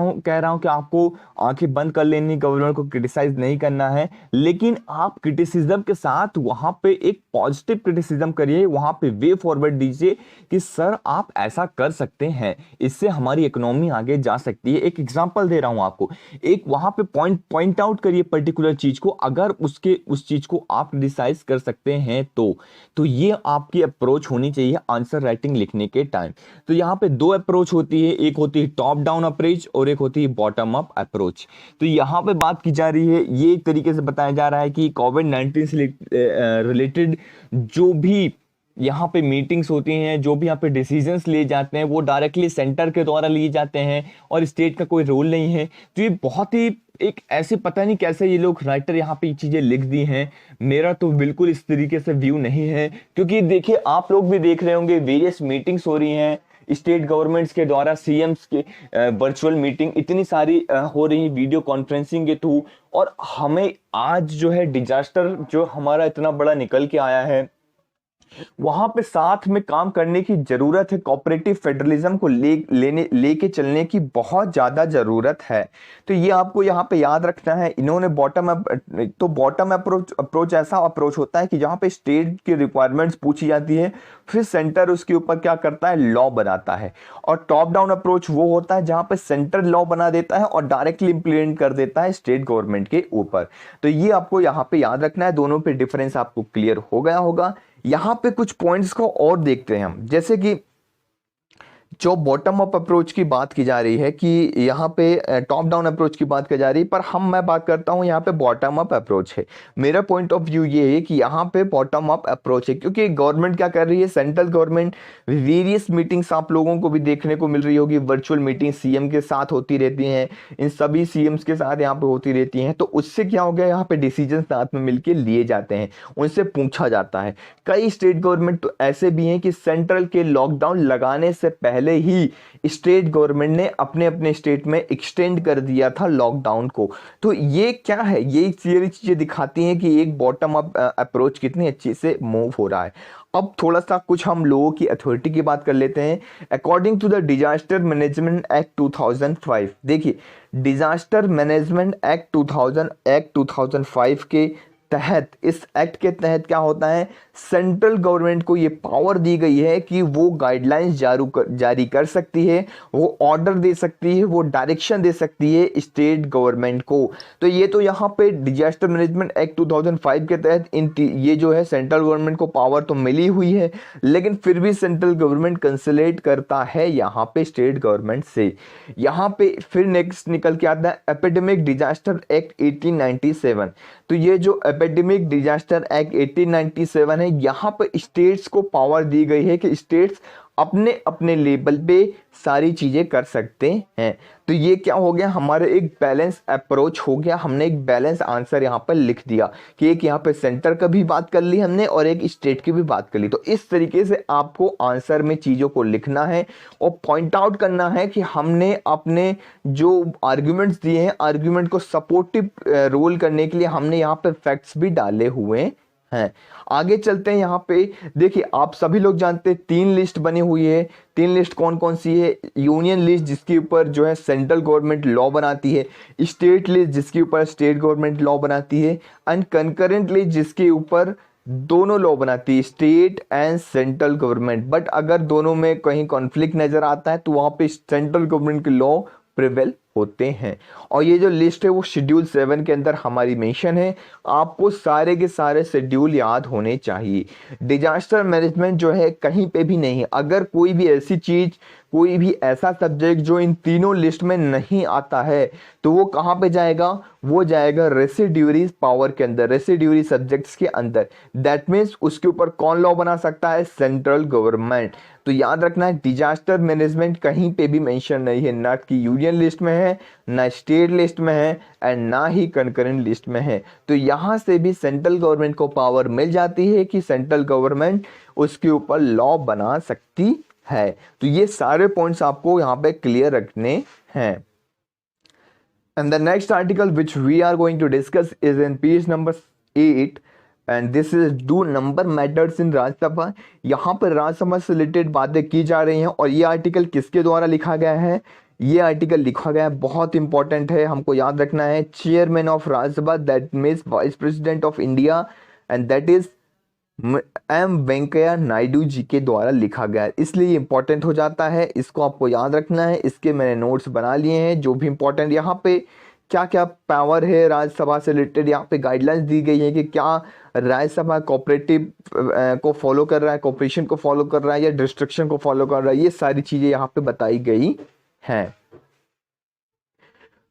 S1: हूं कि आपको आंखें बंद कर लेनी, गवर्नमेंट को क्रिटिसाइज नहीं करना है, लेकिन आप क्रिटिसिज्म के साथ वहां पे एक पॉजिटिव क्रिटिसिज्म करिए, वहां पे वे फॉरवर्ड दीजिए कि सर आप ऐसा कर सकते हैं, इससे हमारी इकोनॉमी आगे जा सकती है। एक एग्जांपल दे रहा हूं आपको, एक वहां पे पॉइंट आउट करिए पर्टिकुलर चीज को, अगर उस चीज को आप क्रिटिसाइज कर सकते हैं तो ये आपकी अप्रोच होनी चाहिए आंसर राइटिंग लिखने के टाइम। तो यहाँ पे दो अप्रोच होती है, एक होती है टॉप डाउन अप्रोच और एक होती है बॉटम अप अप्रोच। तो यहाँ पे बात की जा रही है, ये एक तरीके से बताया जा रहा है कि कोविड-19 से रिलेटेड जो भी यहाँ पे मीटिंग्स होती हैं, जो भी यहाँ पे डिसीजंस लिए जाते हैं, वो डायरेक्टली सेंटर के द्वारा लिए जाते हैं और स्टेट का कोई रोल नहीं है। तो ये बहुत ही एक ऐसे, पता नहीं कैसे ये लोग राइटर यहाँ पे ये चीजें लिख दी हैं। मेरा तो बिल्कुल इस तरीके से व्यू नहीं है, क्योंकि देखिए आप लोग भी देख रहे होंगे वेरियस मीटिंग्स हो रही हैं स्टेट गवर्नमेंट्स के द्वारा, सीएम्स के वर्चुअल मीटिंग इतनी सारी हो रही वीडियो कॉन्फ्रेंसिंग के थ्रू। और हमें आज जो है डिजास्टर जो हमारा इतना बड़ा निकल के आया है, वहां पे साथ में काम करने की जरूरत है। कोऑपरेटिव फेडरलिज्म को लेके चलने की बहुत ज्यादा जरूरत है। तो ये आपको यहाँ पे याद रखना है। इन्होंने बॉटम अप्रोच ऐसा अप्रोच होता है कि जहाँ पे स्टेट की रिक्वायरमेंट्स पूछी जाती है, फिर सेंटर उसके ऊपर क्या करता है, लॉ बनाता है। और टॉप डाउन अप्रोच वो होता है जहाँ पे सेंटर लॉ बना देता है और डायरेक्टली इंप्लीमेंट कर देता है स्टेट गवर्नमेंट के ऊपर। तो ये आपको यहाँ पे याद रखना है। दोनों पे डिफरेंस आपको क्लियर हो गया होगा। यहां पे कुछ पॉइंट्स को और देखते हैं हम, जैसे कि जो बॉटम अप अप्रोच की बात की जा रही है कि यहाँ पे टॉप डाउन अप्रोच की बात की जा रही है, पर मैं बात करता हूँ यहाँ पे बॉटम अप अप्रोच है। मेरा पॉइंट ऑफ व्यू ये है कि यहाँ पे बॉटम अप अप्रोच है, क्योंकि गवर्नमेंट क्या कर रही है, सेंट्रल गवर्नमेंट वेरियस मीटिंग्स आप लोगों को भी देखने को मिल रही होगी, वर्चुअल मीटिंग सीएम के साथ होती रहती हैं, इन सभी सीएम्स के साथ यहाँ पे होती रहती हैं। तो उससे क्या हो गया, यहाँ पे डिसीजन साथ में मिलकर लिए जाते हैं, उनसे पूछा जाता है। कई स्टेट गवर्नमेंट तो ऐसे भी हैं कि सेंट्रल के लॉकडाउन लगाने से पहले ही स्टेट गवर्नमेंट ने अपने अपने स्टेट में एक्सटेंड कर दिया था लॉकडाउन को। तो ये क्या है, ये सारी चीजें दिखाती हैं कि एक बॉटम अप अप्रोच कितनी अच्छे से मूव हो रहा है। अब थोड़ा सा कुछ हम लोगों की अथॉरिटी की बात कर लेते हैं। According to the disaster management act 2005, देखिए डिजास्टर मैनेजमेंट एक्ट 2005 के तहत, इस एक्ट के तहत क्या होता है, सेंट्रल गवर्नमेंट को ये पावर दी गई है कि वो गाइडलाइंस जारी कर सकती है, वो ऑर्डर दे सकती है, वो डायरेक्शन दे सकती है स्टेट गवर्नमेंट को। तो ये तो यहाँ पे डिजास्टर मैनेजमेंट एक्ट 2005 के तहत ये जो है सेंट्रल गवर्नमेंट को पावर तो मिली हुई है, लेकिन फिर भी सेंट्रल गवर्नमेंट कंसल्ट करता है यहाँ पे स्टेट गवर्नमेंट से। यहाँ पे फिर नेक्स्ट निकल के आता है एपिडेमिक डिजास्टर एक्ट 1897। तो ये जो एपिडेमिक डिजास्टर एक्ट 1897 है, यहाँ पर स्टेट्स को पावर दी गई है कि स्टेट्स अपने अपने लेवल पे सारी चीज़ें कर सकते हैं। तो ये क्या हो गया, हमारे एक बैलेंस अप्रोच हो गया, हमने एक बैलेंस आंसर यहाँ पर लिख दिया कि एक यहाँ पे सेंटर का भी बात कर ली हमने और एक स्टेट की भी बात कर ली। तो इस तरीके से आपको आंसर में चीज़ों को लिखना है और पॉइंट आउट करना है कि हमने अपने जो आर्ग्यूमेंट्स दिए हैं, आर्ग्यूमेंट को सपोर्टिव रोल करने के लिए हमने यहाँ पे फैक्ट्स भी डाले हुए हैं। आगे चलते हैं। यहाँ पे देखिए, आप सभी लोग जानते हैं 3 लिस्ट बनी हुई है। 3 लिस्ट कौन कौन सी है? यूनियन लिस्ट जिसके ऊपर जो है सेंट्रल गवर्नमेंट लॉ बनाती है, स्टेट लिस्ट जिसके ऊपर स्टेट गवर्नमेंट लॉ बनाती है, एंड कंकरेंट लिस्ट जिसके ऊपर दोनों लॉ बनाती है, state and central government. But अगर दोनों में कहीं कॉन्फ्लिक्ट नजर आता है तो वहां पे सेंट्रल गवर्नमेंट के लॉ प्रिवेल होते हैं। और ये जो लिस्ट है वो शेड्यूल 7 के अंदर हमारी मेंशन है। आपको सारे के सारे शेड्यूल याद होने चाहिए। डिजास्टर मैनेजमेंट जो है कहीं पे भी नहीं है। अगर कोई भी ऐसी चीज, कोई भी ऐसा सब्जेक्ट जो इन तीनों लिस्ट में नहीं आता है तो वो कहाँ पे जाएगा? वो जाएगा रेसिड्यूरी पावर के अंदर, रेसिड्यूरी सब्जेक्ट्स के अंदर। दैट मीन्स उसके ऊपर कौन लॉ बना सकता है? Central government. तो याद रखना है, डिजास्टर मैनेजमेंट कहीं पे भी मेंशन नहीं है, ना कि यूनियन लिस्ट में है, ना स्टेट लिस्ट में है, एंड ना ही कंकरेंट लिस्ट में है। तो यहां से भी सेंट्रल गवर्नमेंट को पावर मिल जाती है कि सेंट्रल गवर्नमेंट उसके ऊपर लॉ बना सकती है। तो ये सारे पॉइंट्स आपको यहाँ पे क्लियर रखने हैं। And the next article which we are going to discuss is in page number 8 and this is do number matters in Rajya Sabha. यहाँ पर राज्यसभा से रिलेटेड बातें की जा रही हैं और ये आर्टिकल किसके द्वारा लिखा गया है? ये आर्टिकल लिखा गया है, बहुत इंपॉर्टेंट है, हमको याद रखना है। Chairman of Rajya Sabha that means vice president of India and that is M Venkaiah Naidu ji के द्वारा लिखा गया है, इसलिए इंपॉर्टेंट हो जाता है। इसको आपको याद रखना है। इसके मैंने नोट्स बना लिए हैं जो भी इंपॉर्टेंट। यहाँ पे क्या क्या पावर है राज्यसभा से रिलेटेड, यहाँ पे गाइडलाइंस दी गई है कि क्या राज्यसभा कोऑपरेटिव को फॉलो कर रहा है, कोऑपरेशन को फॉलो कर रहा है या डिस्ट्रक्शन को फॉलो कर रहा है, ये सारी चीजें यहाँ पे बताई गई हैं।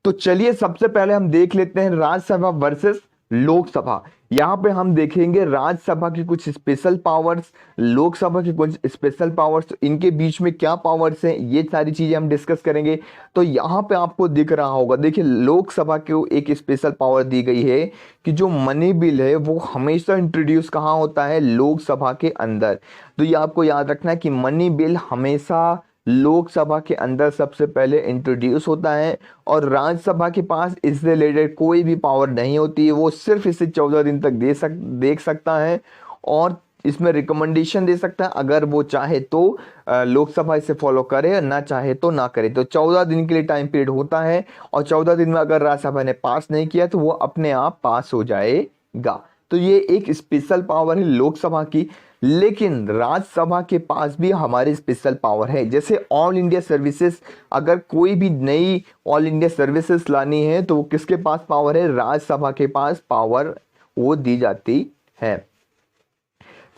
S1: तो चलिए सबसे पहले हम देख लेते हैं राज्यसभा वर्सेस लोकसभा। यहाँ पे हम देखेंगे राज्यसभा की कुछ स्पेशल पावर्स, लोकसभा की कुछ स्पेशल पावर्स, इनके बीच में क्या पावर्स हैं, ये सारी चीजें हम डिस्कस करेंगे। तो यहाँ पे आपको दिख रहा होगा, देखिए लोकसभा को एक स्पेशल पावर दी गई है कि जो मनी बिल है वो हमेशा इंट्रोड्यूस कहाँ होता है? लोकसभा के अंदर। तो ये आपको याद रखना है कि मनी बिल हमेशा लोकसभा के अंदर सबसे पहले इंट्रोड्यूस होता है और राज्यसभा के पास इससे रिलेटेड कोई भी पावर नहीं होती है। वो सिर्फ इसे 14 दिन तक देख सकता है और इसमें रिकमेंडेशन दे सकता है। अगर वो चाहे तो लोकसभा इसे फॉलो करे, ना चाहे तो ना करे। तो 14 दिन के लिए टाइम पीरियड होता है और 14 दिन में अगर राज्यसभा ने पास नहीं किया तो वो अपने आप पास हो जाएगा। तो ये एक स्पेशल पावर है लोकसभा की। लेकिन राज्यसभा के पास भी हमारी स्पेशल पावर है। जैसे ऑल इंडिया सर्विसेज, अगर कोई भी नई ऑल इंडिया सर्विसेज लानी है तो वो किसके पास पावर है? राज्यसभा के पास पावर वो दी जाती है।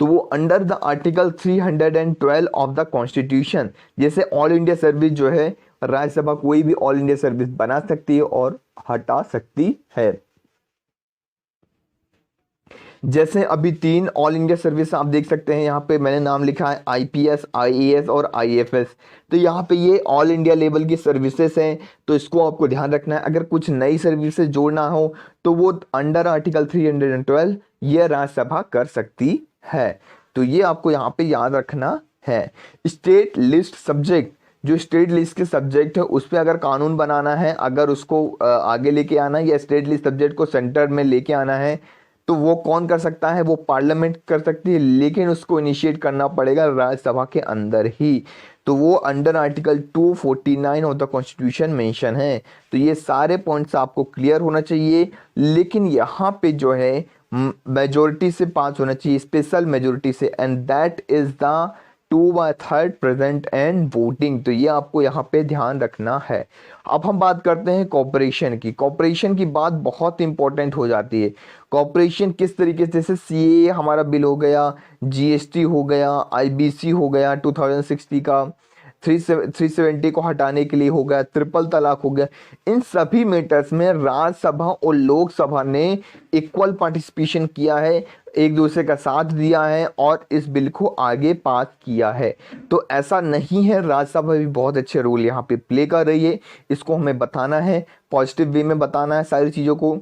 S1: तो वो under the article 312 of the constitution, जैसे ऑल इंडिया सर्विस जो है, राज्यसभा कोई भी ऑल इंडिया सर्विस बना सकती है और हटा सकती है। जैसे अभी 3 ऑल इंडिया सर्विस आप देख सकते हैं, यहाँ पे मैंने नाम लिखा है आईपीएस, आईएएस और आईएफएस। तो यहाँ पे ये ऑल इंडिया लेवल की सर्विसेज हैं, तो इसको आपको ध्यान रखना है। अगर कुछ नई सर्विसेज जोड़ना हो तो वो अंडर आर्टिकल 312 ये राज्यसभा कर सकती है। तो ये आपको यहाँ पे याद रखना है। स्टेट लिस्ट सब्जेक्ट, जो स्टेट लिस्ट के सब्जेक्ट है उस पर अगर कानून बनाना है, अगर उसको आगे लेके आना है या स्टेट लिस्ट सब्जेक्ट को सेंटर में लेके आना है तो वो कौन कर सकता है? वो पार्लियामेंट कर सकती है, लेकिन उसको इनिशिएट करना पड़ेगा राज्यसभा के अंदर ही। तो वो under article 249 of the constitution mention है। तो ये सारे पॉइंट्स आपको क्लियर होना चाहिए। लेकिन यहाँ पे जो है मेजोरिटी से पास होना चाहिए, स्पेशल मेजोरिटी से, and that is the 2/3 present and voting. तो ये आपको यहाँ पे ध्यान रखना है। अब हम बात करते हैं कॉर्पोरेशन की। कॉर्पोरेशन की बात बहुत इंपॉर्टेंट हो जाती है। कॉर्पोरेशन किस तरीके से, जैसे सीएए हमारा बिल हो गया, जीएसटी हो गया, आईबीसी हो गया 2060 का, 370 को हटाने के लिए हो गया, ट्रिपल तलाक हो गया, इन सभी मैटर्स में राज्यसभा और लोकसभा ने इक्वल पार्टिसिपेशन किया है, एक दूसरे का साथ दिया है और इस बिल को आगे पास किया है। तो ऐसा नहीं है, राज्यसभा भी बहुत अच्छे रोल यहाँ पे प्ले कर रही है, इसको हमें बताना है, पॉजिटिव वे में बताना है सारी चीज़ों को।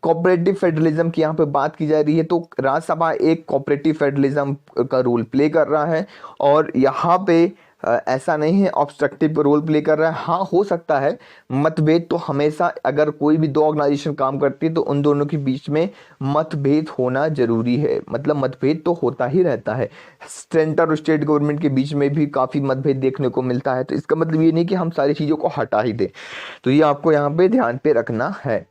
S1: कोऑपरेटिव फेडरलिज्म की यहाँ पे बात की जा रही है, तो राज्यसभा एक कोऑपरेटिव फेडरलिज्म का रोल प्ले कर रहा है और यहाँ पे ऐसा नहीं है ऑब्स्ट्रक्टिव रोल प्ले कर रहा है। हाँ, हो सकता है मतभेद, तो हमेशा अगर कोई भी दो ऑर्गेनाइजेशन काम करती है तो उन दोनों के बीच में मतभेद होना जरूरी है, मतलब मतभेद तो होता ही रहता है। सेंटर और स्टेट गवर्नमेंट के बीच में भी काफ़ी मतभेद देखने को मिलता है, तो इसका मतलब ये नहीं कि हम सारी चीज़ों को हटा ही दें, तो ये आपको यहाँ पे ध्यान पे रखना है।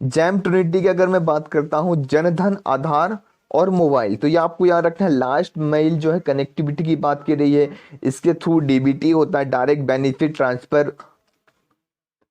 S1: जैम ट्रिनिटी की अगर मैं बात करता हूँ, जनधन, आधार और मोबाइल, तो ये आपको याद रखना है, लास्ट माइल जो है कनेक्टिविटी की बात की रही है, इसके थ्रू डीबीटी होता है, डायरेक्ट बेनिफिट ट्रांसफर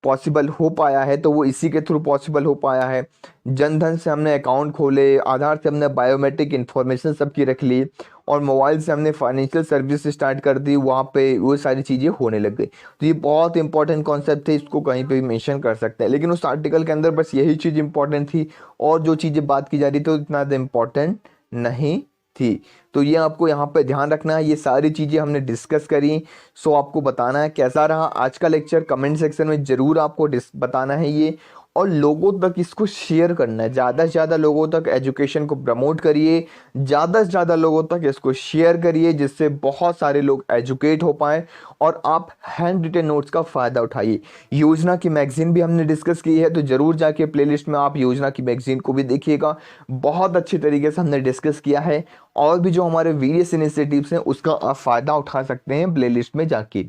S1: पॉसिबल हो पाया है, तो वो इसी के थ्रू पॉसिबल हो पाया है। जनधन से हमने अकाउंट खोले, आधार से हमने बायोमेट्रिक इन्फॉर्मेशन सबकी रख ली और मोबाइल से हमने फाइनेंशियल सर्विस स्टार्ट कर दी, वहाँ पे वो सारी चीज़ें होने लग गई। तो ये बहुत इंपॉर्टेंट कॉन्सेप्ट थे, इसको कहीं पे भी मेंशन कर सकते हैं, लेकिन उस आर्टिकल के अंदर बस यही चीज़ इंपॉर्टेंट थी और जो चीज़ें बात की जा रही थी उतना इम्पॉर्टेंट नहीं थी। तो ये आपको यहाँ पे ध्यान रखना है, ये सारी चीज़ें हमने डिस्कस करी। सो आपको बताना है कैसा रहा आज का लेक्चर, कमेंट सेक्शन में ज़रूर आपको बताना है ये, और लोगों तक इसको शेयर करना है, ज़्यादा से ज़्यादा लोगों तक एजुकेशन को प्रमोट करिए, ज़्यादा से ज़्यादा लोगों तक इसको शेयर करिए, जिससे बहुत सारे लोग एजुकेट हो पाएँ और आप हैंड रिटन नोट्स का फ़ायदा उठाइए। योजना की मैगज़ीन भी हमने डिस्कस की है, तो ज़रूर जाके प्लेलिस्ट में आप योजना की मैगज़ीन को भी देखिएगा, बहुत अच्छे तरीके से हमने डिस्कस किया है, और भी जो हमारे वेरियस इनिशिएटिव्स हैं उसका आप फ़ायदा उठा सकते हैं प्लेलिस्ट में जाके।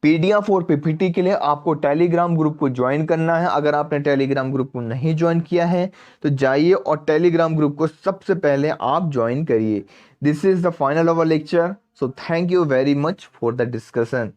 S1: पीडीएफ और पीपीटी के लिए आपको टेलीग्राम ग्रुप को ज्वाइन करना है। अगर आपने टेलीग्राम ग्रुप को नहीं ज्वाइन किया है तो जाइए और टेलीग्राम ग्रुप को सबसे पहले आप ज्वाइन करिए। This is the final of our lecture, so thank you very much for the discussion.